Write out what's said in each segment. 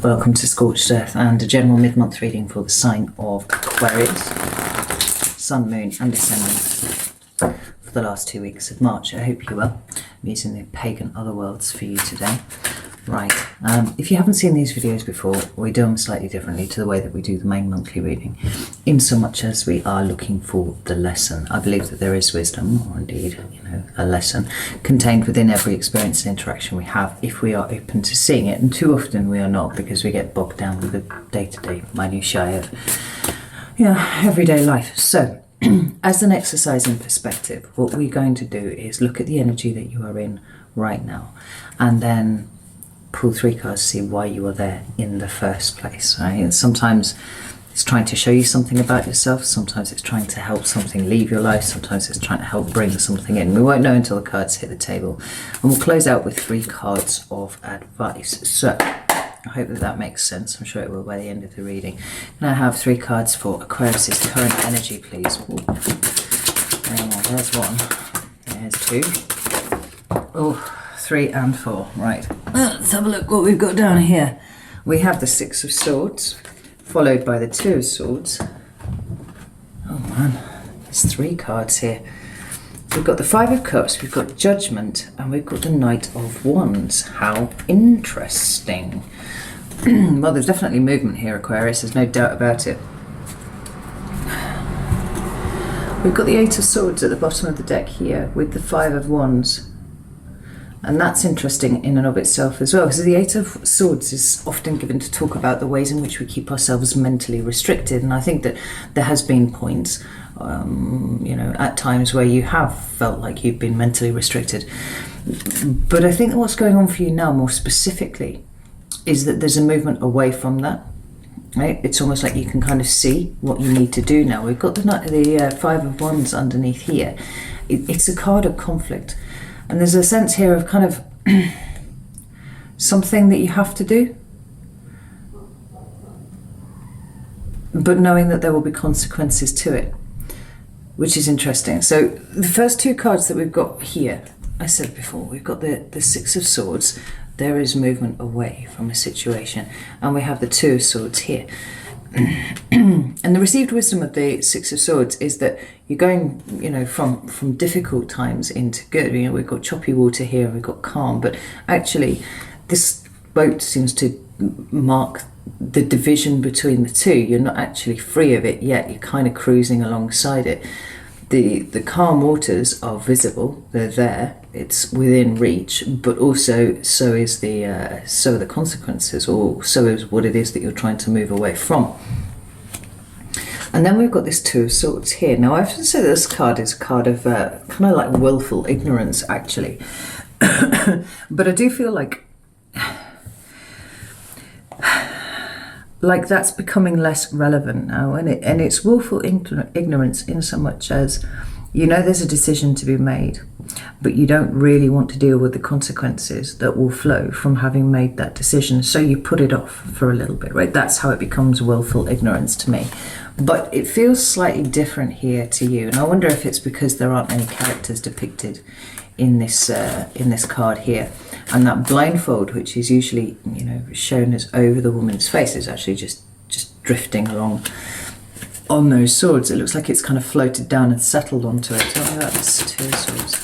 Welcome to Scorched Earth and a general mid-month reading for the sign of Aquarius, Sun, Moon and Ascendant for the last 2 weeks of March. I hope you're well. I'm using the pagan otherworlds for you today. Right, if you haven't seen these videos before, we do them slightly differently to the way that we do the main monthly reading, in so much as we are looking for the lesson. I believe that there is wisdom, or indeed, a lesson, contained within every experience and interaction we have, if we are open to seeing it, and too often we are not, because we get bogged down with the day-to-day minutiae of, everyday life. So, as an exercise in perspective, what we're going to do is look at the energy that you are in right now, and then pull 3 cards to see why you are there in the first place, right? And sometimes it's trying to show you something about yourself, sometimes it's trying to help something leave your life, sometimes it's trying to help bring something in. We won't know until the cards hit the table. And we'll close out with 3 cards of advice. So, I hope that makes sense. I'm sure it will by the end of the reading. And I have 3 cards for Aquarius's current energy, please. Ooh. There's 1. There's 2. Oh. 3 and 4. Right, let's have a look what we've got down here. We have the 6 of Swords, followed by the 2 of Swords. Oh man, there's 3 cards here. We've got the 5 of Cups, we've got Judgment, and we've got the Knight of Wands. How interesting. Well, there's definitely movement here, Aquarius, there's no doubt about it. We've got the 8 of Swords at the bottom of the deck here, with the 5 of Wands. And that's interesting in and of itself as well, because the 8 of Swords is often given to talk about the ways in which we keep ourselves mentally restricted. And I think that there has been points, at times where you have felt like you've been mentally restricted. But I think that what's going on for you now, more specifically, is that there's a movement away from that. Right? It's almost like you can kind of see what you need to do now. We've got the 5 of Wands underneath here. It's a card of conflict. And there's a sense here of kind of something that you have to do, but knowing that there will be consequences to it, which is interesting. So the first 2 cards that we've got here, I said before, we've got the 6 of Swords. There is movement away from a situation, and we have the 2 of Swords here. And the received wisdom of the 6 of Swords is that you're going, from difficult times into good. We've got choppy water here, and we've got calm, but actually this boat seems to mark the division between the two. You're not actually free of it yet, you're kind of cruising alongside it. The calm waters are visible, they're there, it's within reach, but also so are the consequences, or so is what it is that you're trying to move away from. And then we've got this 2 of Swords here. Now I often say this card is a card of kind of like willful ignorance, actually. But I do feel like that's becoming less relevant now, and it's willful ignorance in so much as there's a decision to be made, but you don't really want to deal with the consequences that will flow from having made that decision, so you put it off for a little bit, right? That's how it becomes willful ignorance to me. But it feels slightly different here to you, and I wonder if it's because there aren't any characters depicted in this card here. And that blindfold, which is usually, shown as over the woman's face, is actually just drifting along on those swords. It looks like it's kind of floated down and settled onto it. Oh, that's 2 of Swords.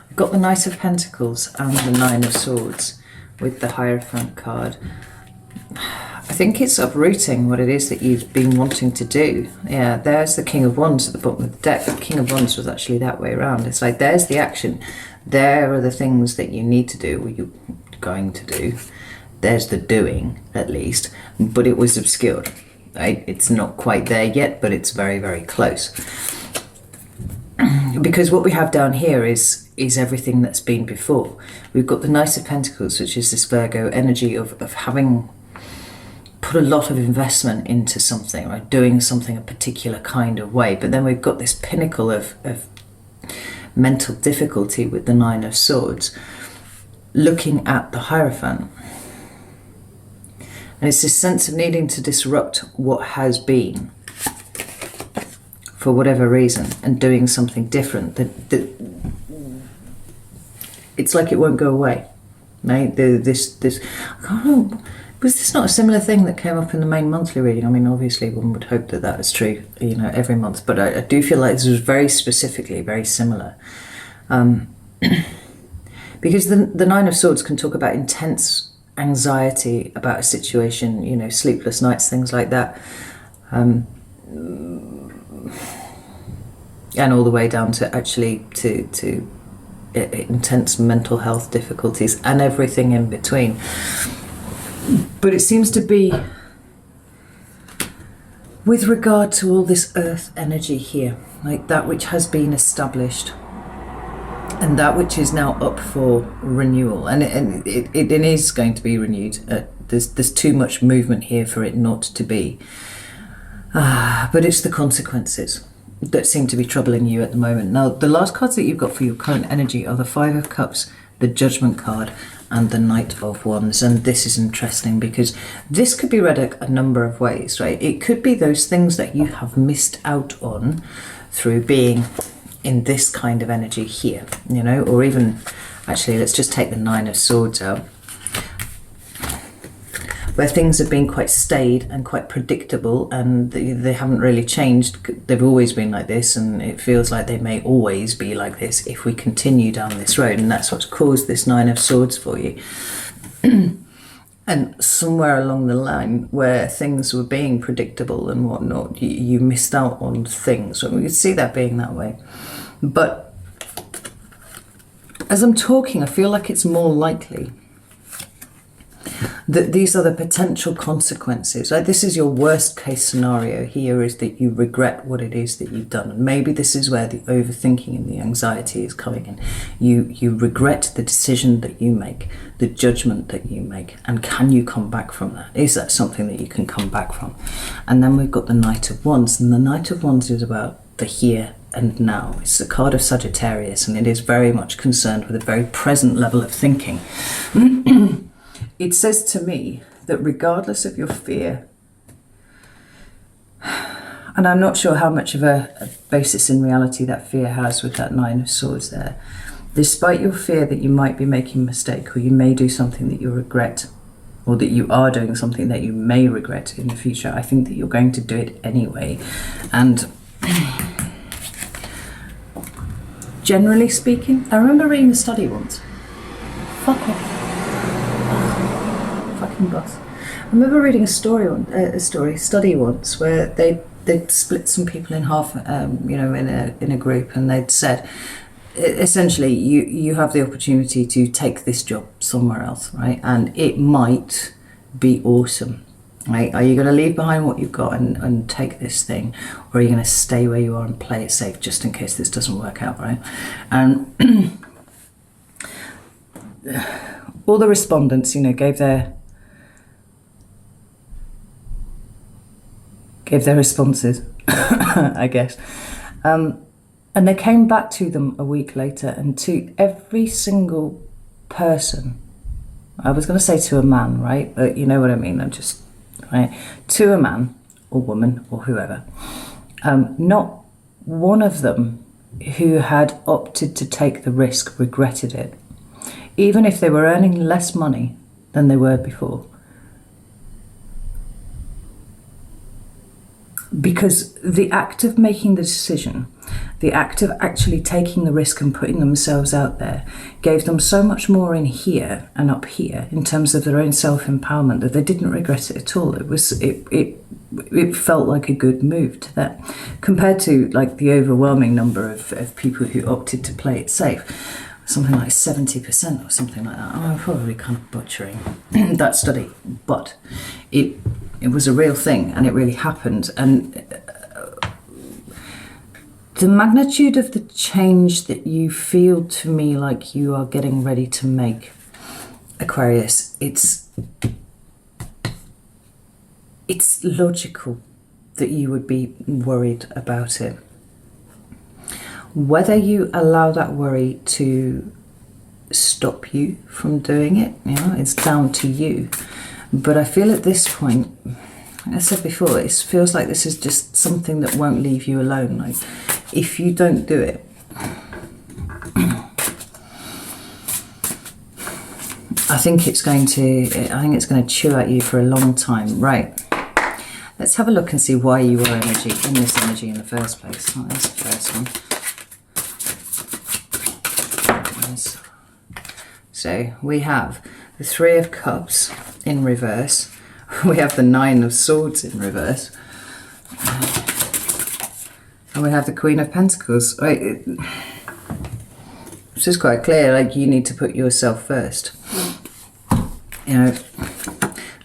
We've got the Knight of Pentacles and the 9 of Swords with the Hierophant card. I think it's uprooting what it is that you've been wanting to do. Yeah, there's the King of Wands at the bottom of the deck. The King of Wands was actually that way around. It's like there's the action. There are the things that you need to do, or you're going to do. There's the doing, at least. But it was obscured. Right? It's not quite there yet, but it's very, very close. Because what we have down here is everything that's been before. We've got the Knight of Pentacles, which is this Virgo energy of having put a lot of investment into something, right? Doing something a particular kind of way. But then we've got this pinnacle of mental difficulty with the 9 of Swords, looking at the Hierophant. And it's this sense of needing to disrupt what has been for whatever reason, and doing something different that it's like it won't go away, right? This I can't remember, was this not a similar thing that came up in the main monthly reading? I mean, obviously one would hope that that was true, you know, every month, but I do feel like this was very specifically very similar. Because the Nine of Swords can talk about intense anxiety about a situation, you know, sleepless nights, things like that. And all the way down to actually to intense mental health difficulties and everything in between. But it seems to be with regard to all this earth energy here, like that which has been established and that which is now up for renewal, and it is going to be renewed. There's too much movement here for it not to be. But it's the consequences that seem to be troubling you at the moment. Now, the last cards that you've got for your current energy are the Five of Cups, the Judgment card, and the Knight of Wands. And this is interesting because this could be read a number of ways, right? It could be those things that you have missed out on through being in this kind of energy here, you know, or even, actually, let's just take the Nine of Swords out, where things have been quite staid and quite predictable, and they haven't really changed. They've always been like this, and it feels like they may always be like this if we continue down this road, and that's what's caused this Nine of Swords for you. And somewhere along the line where things were being predictable and whatnot, you missed out on things. So we could see that being that way. But as I'm talking, I feel like it's more likely that these are the potential consequences. Like, this is your worst case scenario here, is that you regret what it is that you've done. And maybe this is where the overthinking and the anxiety is coming in. You regret the decision that you make, the judgment that you make, and can you come back from that? Is that something that you can come back from? And then we've got the Knight of Wands, and the Knight of Wands is about the here and now. It's the card of Sagittarius, and it is very much concerned with a very present level of thinking. It says to me that regardless of your fear, and I'm not sure how much of a basis in reality that fear has with that Nine of Swords there, despite your fear that you might be making a mistake, or you may do something that you regret, or that you are doing something that you may regret in the future, I think that you're going to do it anyway. And generally speaking, I remember reading a study once. Fuck off. Boss. I remember reading a study once where they'd split some people in half, you know, in a group, and they'd said, essentially, you have the opportunity to take this job somewhere else, right? And it might be awesome, right? Are you going to leave behind what you've got and take this thing, or are you going to stay where you are and play it safe just in case this doesn't work out, right? And all the respondents, you know, gave their responses, I guess. And they came back to them a week later, and to every single person, I was going to say to a man, right? But you know what I mean, right? To a man or woman or whoever, not one of them who had opted to take the risk regretted it, even if they were earning less money than they were before. Because the act of making the decision, the act of actually taking the risk and putting themselves out there, gave them so much more in here and up here in terms of their own self-empowerment that they didn't regret it at all. It felt like a good move to them, compared to like the overwhelming number of people who opted to play it safe. Something like 70% or something like that. I'm probably kind of butchering that study, but it was a real thing, and it really happened. And the magnitude of the change that you feel to me like you are getting ready to make, Aquarius, it's logical that you would be worried about it. Whether you allow that worry to stop you from doing it, you know, it's down to you. But I feel at this point, like I said before, it feels like this is just something that won't leave you alone. Like, if you don't do it, think it's going to chew at you for a long time. Right. Let's have a look and see why you are in this energy in the first place. Oh, that's the first one. So we have the Three of Cups in reverse. We have the Nine of Swords in reverse. And we have the Queen of Pentacles. Right. It's just quite clear, like, you need to put yourself first. You know,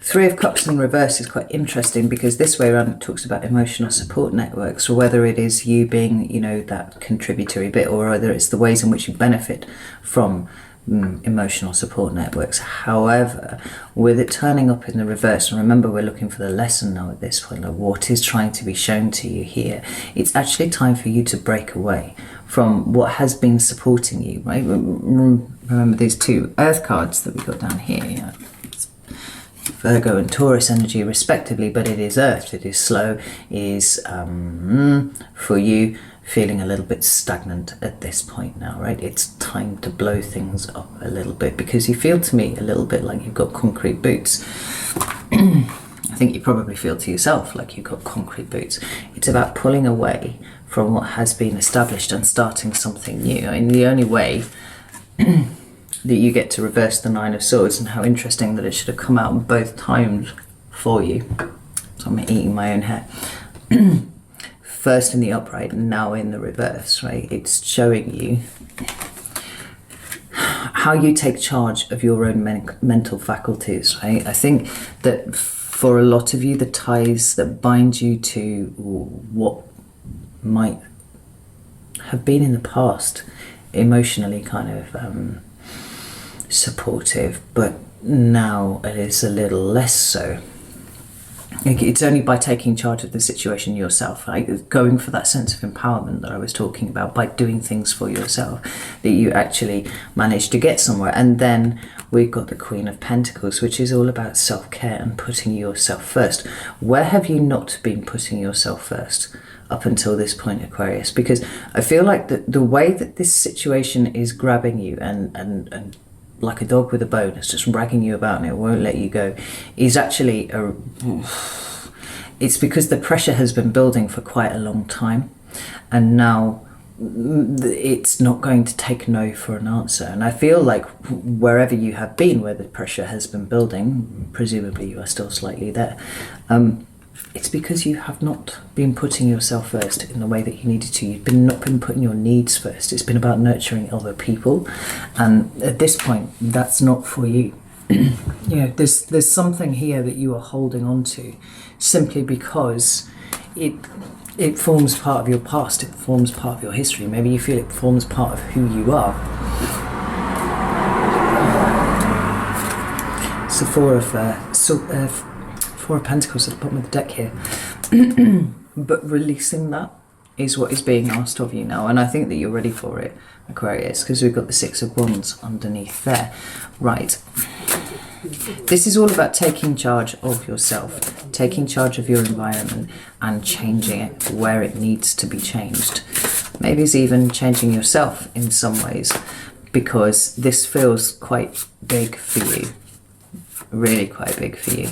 Three of Cups in reverse is quite interesting because this way around it talks about emotional support networks, or whether it is you being, you know, that contributory bit, or whether it's the ways in which you benefit from emotional support networks. However, with it turning up in the reverse, and remember we're looking for the lesson now at this point, like what is trying to be shown to you here, it's actually time for you to break away from what has been supporting you, right? Remember these two Earth cards that we got down here, you know, Virgo and Taurus energy respectively, but it is Earth, it is slow, it is for you feeling a little bit stagnant at this point now, right? It's time to blow things up a little bit, because you feel to me a little bit like you've got concrete boots. I think you probably feel to yourself like you've got concrete boots. It's about pulling away from what has been established and starting something new. I mean, the only way that you get to reverse the Nine of Swords, and how interesting that it should have come out both times for you. So I'm eating my own hair. First in the upright and now in the reverse, right? It's showing you how you take charge of your own mental faculties, right? I think that for a lot of you, the ties that bind you to what might have been in the past emotionally kind of supportive, but now it is a little less so. It's only by taking charge of the situation yourself, right? Going for that sense of empowerment that I was talking about, by doing things for yourself, that you actually manage to get somewhere. And then we've got the Queen of Pentacles, which is all about self-care and putting yourself first. Where have you not been putting yourself first up until this point, Aquarius? Because I feel like the way that this situation is grabbing you and like a dog with a bone, it's just dragging you about and it won't let you go, is actually it's because the pressure has been building for quite a long time, and now it's not going to take no for an answer. And I feel like wherever you have been, where the pressure has been building, presumably you are still slightly there, it's because you have not been putting yourself first in the way that you needed to. You've not been putting your needs first. It's been about nurturing other people, and at this point, that's not for you. You know, there's something here that you are holding on to, simply because it forms part of your past. It forms part of your history. Maybe you feel it forms part of who you are. So Four of Pentacles at the bottom of the deck here. But releasing that is what is being asked of you now, and I think that you're ready for it, Aquarius, because we've got the Six of Wands underneath there. Right. This is all about taking charge of yourself, taking charge of your environment and changing it where it needs to be changed. Maybe it's even changing yourself in some ways, because this feels quite big for you, really quite big for you.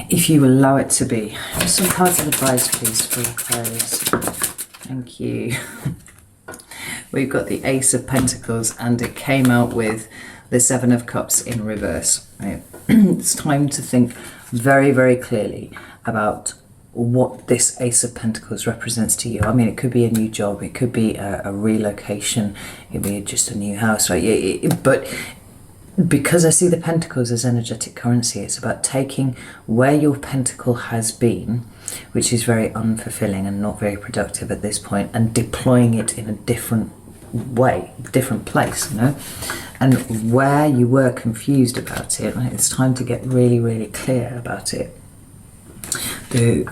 If you allow it to be. Some cards of advice, please, for Aquarius. Thank you. We've got the Ace of Pentacles, and it came out with the Seven of Cups in reverse. Right? It's time to think very, very clearly about what this Ace of Pentacles represents to you. I mean, it could be a new job, it could be a relocation, it could be just a new house, right? But because I see the Pentacles as energetic currency, it's about taking where your Pentacle has been, which is very unfulfilling and not very productive at this point, and deploying it in a different way, different place, you know? And where you were confused about it, right, it's time to get really, really clear about it. The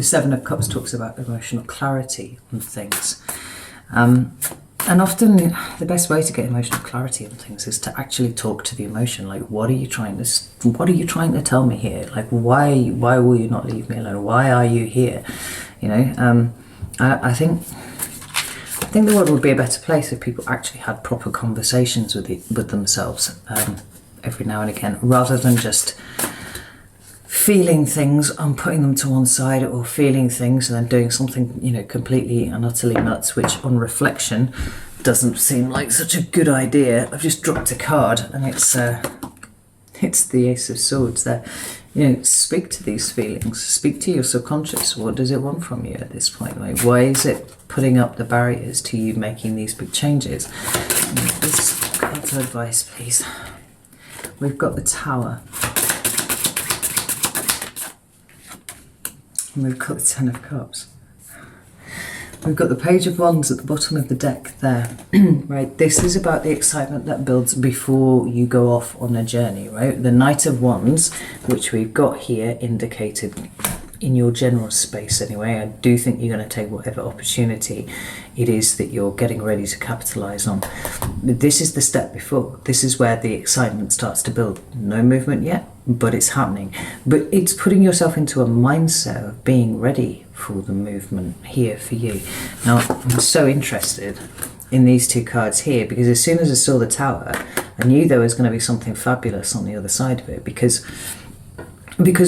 Seven of Cups talks about emotional clarity on things. And often the best way to get emotional clarity on things is to actually talk to the emotion. Like, what are you trying to tell me here? Like, why will you not leave me alone? Why are you here? You know, I think think the world would be a better place if people actually had proper conversations with themselves every now and again, rather than just feeling things and putting them to one side, or feeling things and then doing something, you know, completely and utterly nuts, which on reflection doesn't seem like such a good idea. I've just dropped a card, and it's the Ace of Swords there. You know, speak to these feelings, speak to your subconscious. What does it want from you at this point? Like, why is it putting up the barriers to you making these big changes? This card's advice, please. We've got the Tower. And we've got the Ten of Cups. We've got the Page of Wands at the bottom of the deck there. Right, this is about the excitement that builds before you go off on a journey, right? The Knight of Wands, which we've got here indicated in your general space anyway. I do think you're going to take whatever opportunity it is that you're getting ready to capitalize on. This is the step before. This is where the excitement starts to build. No movement yet, but it's happening. But it's putting yourself into a mindset of being ready for the movement here for you. Now, I'm so interested in these two cards here, because as soon as I saw the Tower, I knew there was going to be something fabulous on the other side of it, because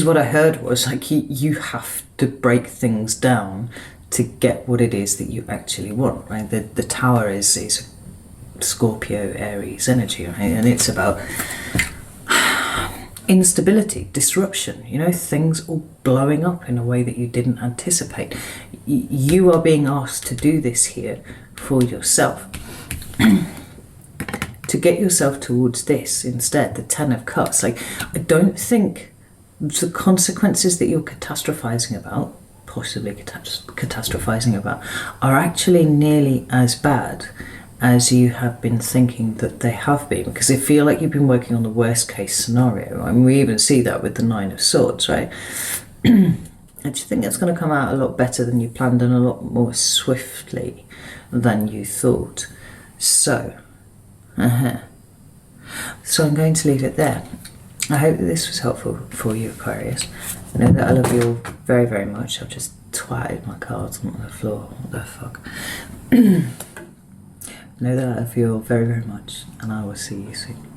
what I heard was like you have to break things down to get what it is that you actually want, right? The Tower is Scorpio, Aries energy, right? And it's about instability, disruption, you know, things all blowing up in a way that you didn't anticipate. You are being asked to do this here for yourself. To get yourself towards this instead, the Ten of Cups. Like, I don't think the consequences that you're catastrophizing about, possibly catastrophizing about, are actually nearly as bad as you have been thinking that they have been, because I feel like you've been working on the worst case scenario. I mean, we even see that with the Nine of Swords, right? I just think it's going to come out a lot better than you planned, and a lot more swiftly than you thought. So, so I'm going to leave it there. I hope that this was helpful for you, Aquarius. I know that I love you all very, very much. I've just twatted my cards on the floor. What the fuck? Know that I love you all very, very much, and I will see you soon.